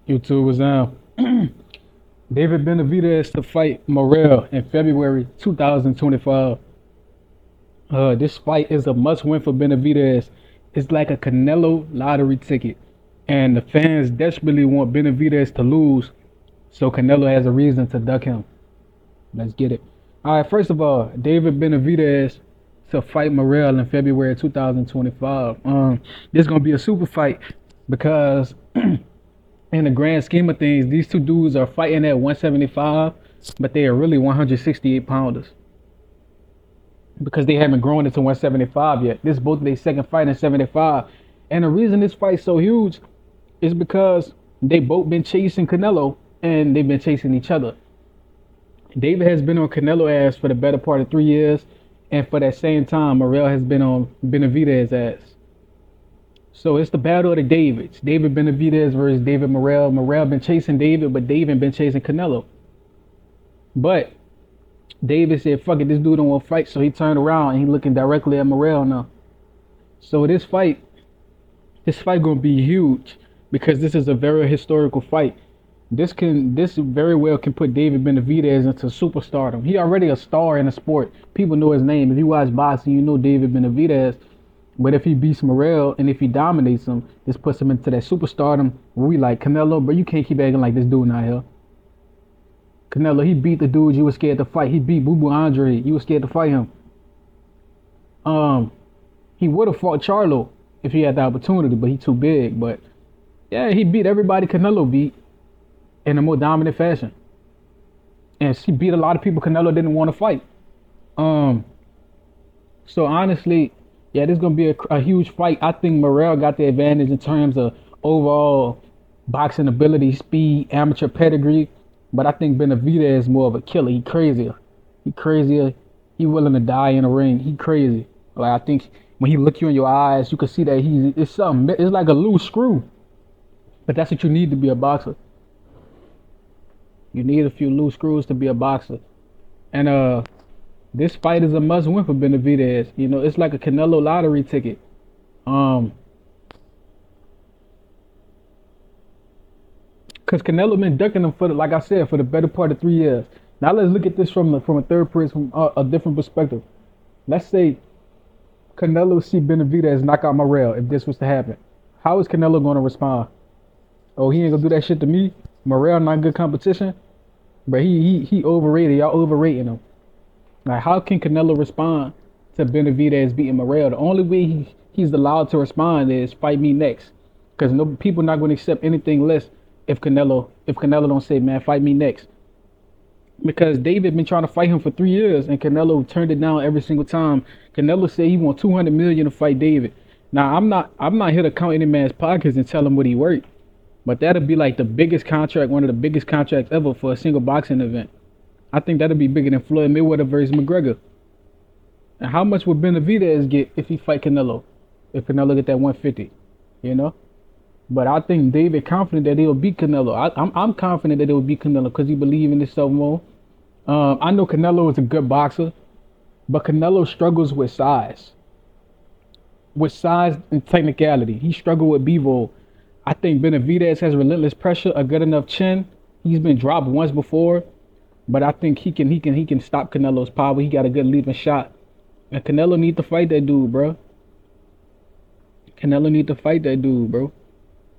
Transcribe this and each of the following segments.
YouTube was down. David Benavidez to fight Morrell in February 2025. This fight is a must-win for Benavidez. It's like a Canelo lottery ticket, and the fans desperately want Benavidez to lose, so Canelo has a reason to duck him. Let's get it. All right, first of all, David Benavidez to fight Morrell in February 2025. This is gonna be a super fight because in the grand scheme of things, these two dudes are fighting at 175, but they are really 168 pounders because they haven't grown into 175 yet. This is both their second fight in 75. And the reason this fight's so huge is because they both been chasing Canelo and they've been chasing each other. David has been on Canelo ass for the better part of 3 years, and for that same time, Morrell has been on Benavidez ass. So it's the battle of the Davids. David Benavidez versus David Morrell. Morrell been chasing David, but David been chasing Canelo. But David said, fuck it, this dude don't want to fight. So he turned around and he looking directly at Morrell now. So this fight gonna be huge because this is a very historical fight. This very well can put David Benavidez into superstardom. He already a star in the sport. People know his name. If you watch boxing, you know David Benavidez. But if he beats Morrell and if he dominates him, this puts him into that superstardom. We like Canelo, but you can't keep acting like this dude not here. Canelo, he beat the dude you were scared to fight. He beat Boo Boo Andre. You were scared to fight him. Um, he would have fought Charlo if he had the opportunity, but he too big. But yeah, he beat everybody Canelo beat in a more dominant fashion, and he beat a lot of people Canelo didn't want to fight. Um, so honestly, yeah, this is gonna be a huge fight. I think Morrell got the advantage in terms of overall boxing ability, speed, amateur pedigree. But I think Benavidez is more of a killer. He crazier. He crazier. He willing to die in the ring. He crazy. Like I think when he look you in your eyes, you can see that it's something. It's like a loose screw. But that's what you need to be a boxer. You need a few loose screws to be a boxer. And this fight is a must win for Benavidez. You know, it's like a Canelo lottery ticket. Um, Cause Canelo been ducking him for like I said, for the better part of 3 years. Now let's look at this from a third person, from a different perspective. Let's say Canelo see Benavidez knock out Morrell. If this was to happen, how is Canelo going to respond? Oh, he ain't gonna do that shit to me. Morrell not good competition, but he overrated. Y'all overrating him. Like, how can Canelo respond to Benavidez beating Morrell? The only way he's allowed to respond is fight me next, because no people not going to accept anything less if Canelo don't say, man, fight me next. Because David been trying to fight him for 3 years and Canelo turned it down every single time. Canelo said he want 200 million to fight David. Now I'm not here to count any man's pockets and tell him what he worth, but that'll be like the biggest contract, one of the biggest contracts ever for a single boxing event. I think that'll be bigger than Floyd Mayweather versus McGregor. And how much would Benavidez get if he fight Canelo? If Canelo get that 150, you know? But I think David confident that he'll beat Canelo. I'm confident that he'll beat Canelo because he believes in himself more. I know Canelo is a good boxer, but Canelo struggles with size and technicality. He struggled with Bevo. I think Benavidez has relentless pressure, a good enough chin. He's been dropped once before, but I think he can stop Canelo's power. He got a good leaping shot, and Canelo need to fight that dude, bro. Canelo need to fight that dude, bro.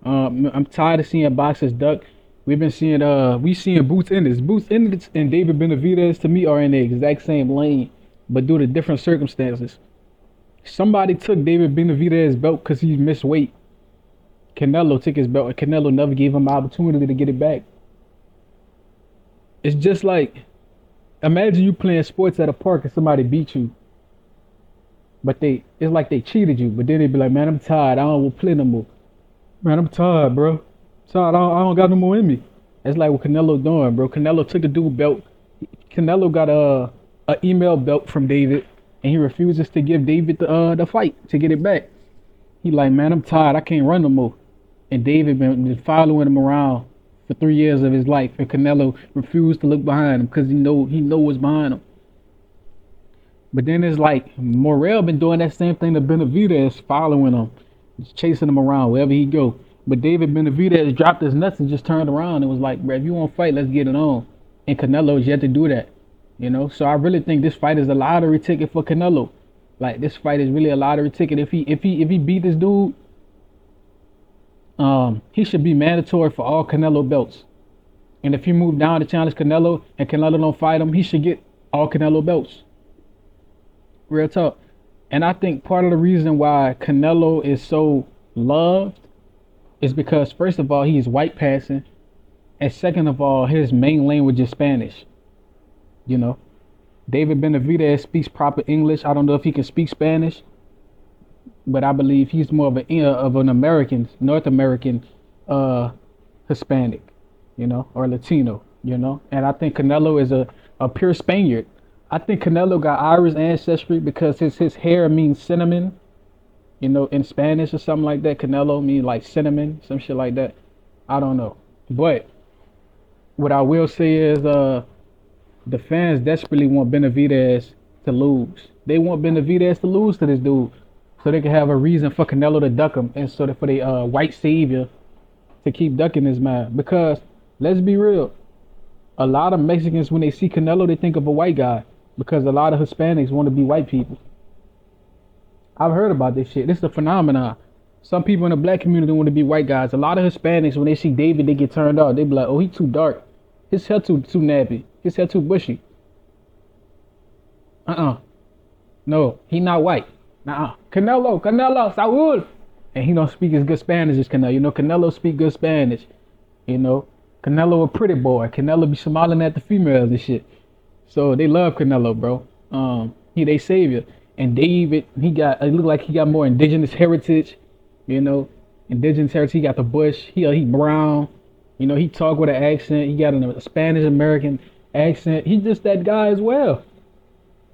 I'm tired of seeing boxers duck. We seeing Boots Ennis and David Benavidez to me are in the exact same lane, but due to different circumstances. Somebody took David Benavidez's belt because he missed weight. Canelo took his belt, and Canelo never gave him an opportunity to get it back. It's just like, imagine you playing sports at a park and somebody beat you, but it's like they cheated you, but then they be like, man, I'm tired. I don't want to play no more. Man, I'm tired, bro. Tired. I don't got no more in me. That's like what Canelo doing, bro. Canelo took the dude belt. Canelo got a email belt from David, and he refuses to give David the fight to get it back. He like, man, I'm tired. I can't run no more. And David been following him around for 3 years of his life, and Canelo refused to look behind him because he know what's behind him. But then it's like Morrell been doing that same thing to Benavidez, following him, chasing him around wherever he go. But David Benavidez dropped his nuts and just turned around and was like, bro, if you want to fight, let's get it on. And Canelo's yet to do that. So I really think this fight is a lottery ticket for Canelo. Like this fight is really a lottery ticket. If he beat this dude, he should be mandatory for all Canelo belts. And if he moved down to challenge Canelo and Canelo don't fight him, he should get all Canelo belts. Real talk. And I think part of the reason why Canelo is so loved is because first of all he's white passing, and second of all his main language is Spanish. You know, David Benavidez speaks proper English. I don't know if he can speak Spanish, but I believe he's more of an American, North American, Hispanic, or Latino. And I think Canelo is a pure Spaniard. I think Canelo got Irish ancestry because his hair means cinnamon, in Spanish or something like that. Canelo means like cinnamon, some shit like that. I don't know. But what I will say is the fans desperately want Benavidez to lose. They want Benavidez to lose to this dude so they can have a reason for Canelo to duck him and so that for the white savior to keep ducking his man. Because let's be real, a lot of Mexicans when they see Canelo they think of a white guy because a lot of Hispanics want to be white people. I've heard about this shit. This is a phenomenon. Some people in the black community want to be white guys. A lot of Hispanics when they see David they get turned off. They be like, oh, he too dark. His hair too nappy. His hair too bushy. No, he not white. Canelo, Saúl. And he don't speak as good Spanish as Canelo. Canelo speak good Spanish. Canelo a pretty boy. Canelo be smiling at the females and shit. So they love Canelo, bro. He they savior. And David, it look like he got more indigenous heritage. Indigenous heritage. He got the bush. He brown. He talk with an accent. He got a Spanish American accent. He's just that guy as well.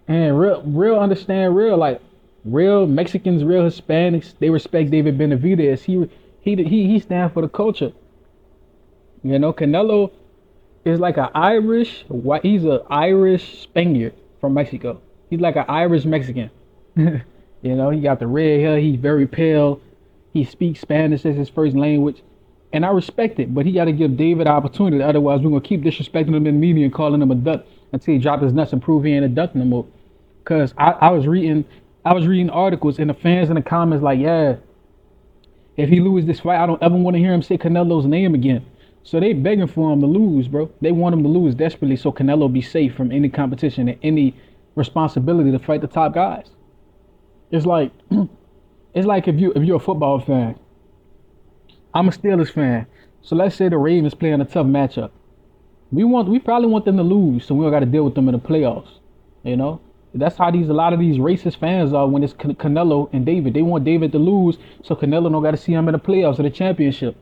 And real understand real Mexicans, real Hispanics, they respect David Benavidez. He stand for the culture. Canelo is like he's an Irish Spaniard from Mexico. He's like an Irish Mexican. He got the red hair, he's very pale. He speaks Spanish as his first language. And I respect it, but he got to give David an opportunity. Otherwise, we're going to keep disrespecting him in the media and calling him a duck until he drops his nuts and prove he ain't a duck no more. Because I was reading articles and the fans in the comments like, yeah, if he loses this fight, I don't ever want to hear him say Canelo's name again. So they begging for him to lose, bro. They want him to lose desperately so Canelo be safe from any competition and any responsibility to fight the top guys. It's like if you're a football fan. I'm a Steelers fan. So let's say the Ravens playing a tough matchup. We probably want them to lose so we don't got to deal with them in the playoffs. That's how a lot of these racist fans are when it's Canelo and David. They want David to lose so Canelo don't got to see him in the playoffs or the championship.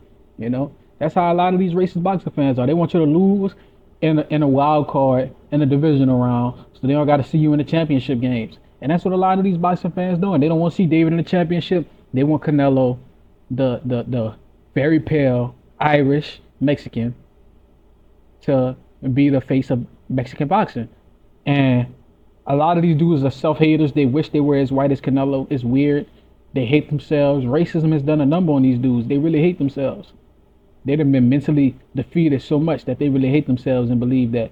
That's how a lot of these racist boxing fans are. They want you to lose in a wild card in a divisional round so they don't got to see you in the championship games. And that's what a lot of these boxing fans doing. They don't want to see David in the championship. They want Canelo, the very pale Irish Mexican, to be the face of Mexican boxing. And a lot of these dudes are self-haters. They wish they were as white as Canelo. It's weird. They hate themselves. Racism has done a number on these dudes. They really hate themselves. They've been mentally defeated so much that they really hate themselves and believe that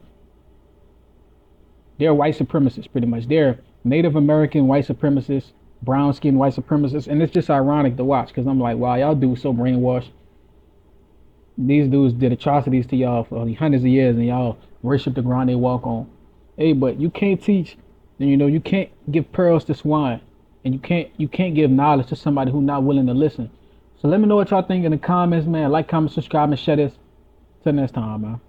they're white supremacists, pretty much. They're Native American white supremacists, brown-skinned white supremacists. And it's just ironic to watch because I'm like, wow, y'all dudes so brainwashed. These dudes did atrocities to y'all for hundreds of years and y'all worship the ground they walk on. Hey, but you can't teach, you can't give pearls to swine, and you can't give knowledge to somebody who's not willing to listen. So let me know what y'all think in the comments, man. Like, comment, subscribe, and share this. Till next time, man.